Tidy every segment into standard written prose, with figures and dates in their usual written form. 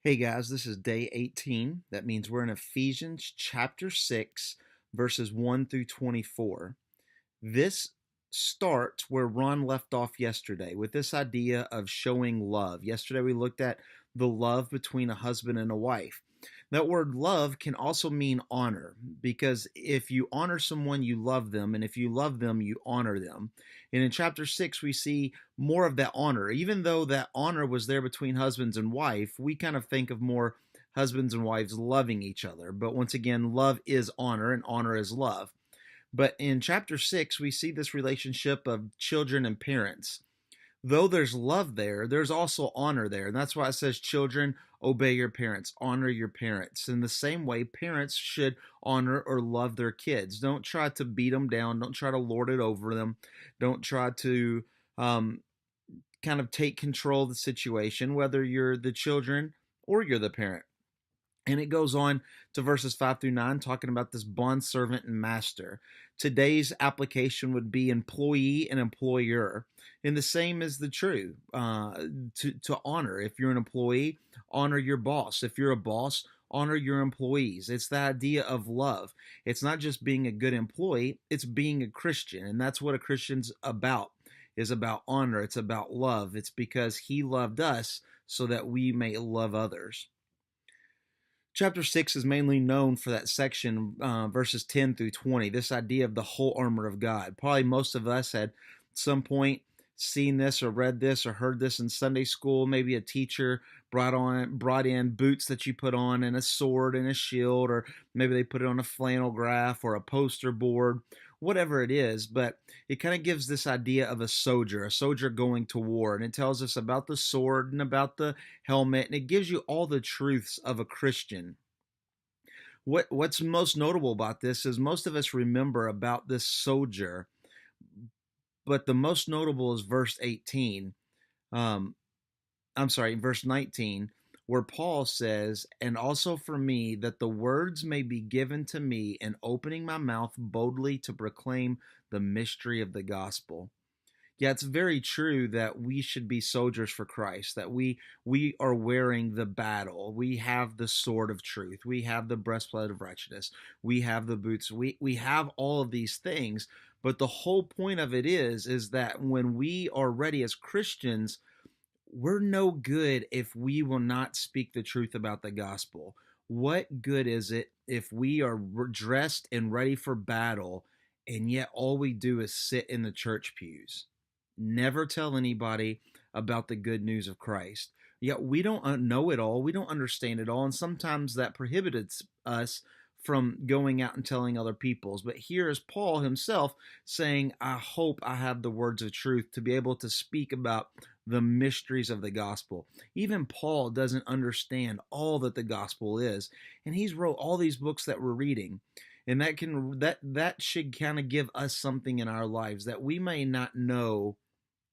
Hey guys, this is day 18. That means we're in Ephesians chapter 6, verses 1 through 24. This starts where Ron left off yesterday with this idea of showing love. Yesterday we looked at the love between a husband and a wife. That word love can also mean honor, because if you honor someone, you love them, and if you love them, you honor them. And in chapter 6, we see more of that honor. Even though that honor was there between husbands and wife, we kind of think of more husbands and wives loving each other. But once again, love is honor, and honor is love. But in chapter 6, we see this relationship of children and parents. Though there's love there, there's also honor there. And that's why it says, children, obey your parents, honor your parents. In the same way, parents should honor or love their kids. Don't try to beat them down. Don't try to lord it over them. Don't try to um, kind of take control of the situation, whether you're the children or you're the parent. And it goes on to verses 5 through 9, talking about this bond servant and master. Today's application would be employee and employer. And the same is the true to honor. If you're an employee, honor your boss. If you're a boss, honor your employees. It's the idea of love. It's not just being a good employee, it's being a Christian. And that's what a Christian's about, is about honor. It's about love. It's because he loved us so that we may love others. Chapter 6 is mainly known for that section, verses 10 through 20, this idea of the whole armor of God. Probably most of us had some point seen this or read this or heard this in Sunday school. Maybe a teacher brought in boots that you put on and a sword and a shield, or maybe they put it on a flannel graph or a poster board, whatever it is. But it kind of gives this idea of a soldier going to war. And it tells us about the sword and about the helmet, and it gives you all the truths of a Christian. What's most notable about this is most of us remember about this soldier, but the most notable is verse 18. Verse 19, where Paul says, "And also for me, that the words may be given to me in opening my mouth boldly to proclaim the mystery of the gospel." Yeah, it's very true that we should be soldiers for Christ, that we are wearing the battle. We have the sword of truth. We have the breastplate of righteousness. We have the boots. We have all of these things, but the whole point of it is that when we are ready as Christians, we're no good if we will not speak the truth about the gospel. What good is it if we are dressed and ready for battle, and yet all we do is sit in the church pews? Never tell anybody about the good news of Christ. Yet we don't know it all. We don't understand it all. And sometimes that prohibits us from going out and telling other peoples. But here is Paul himself saying, I hope I have the words of truth to be able to speak about the mysteries of the gospel. Even Paul doesn't understand all that the gospel is. And he's wrote all these books that we're reading. And that should kind of give us something in our lives, that we may not know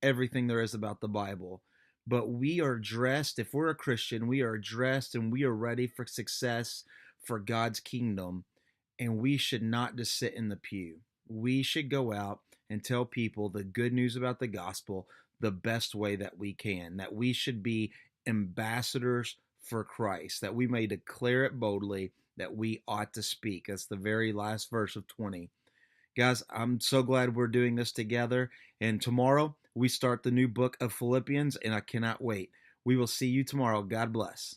everything there is about the Bible, but we are dressed. If we're a Christian, we are dressed and we are ready for success, for God's kingdom, and we should not just sit in the pew. We should go out and tell people the good news about the gospel the best way that we can, that we should be ambassadors for Christ, that we may declare it boldly, that we ought to speak. That's the very last verse of 20. Guys, I'm so glad we're doing this together. And tomorrow we start the new book of Philippians, and I cannot wait. We will see you tomorrow. God bless.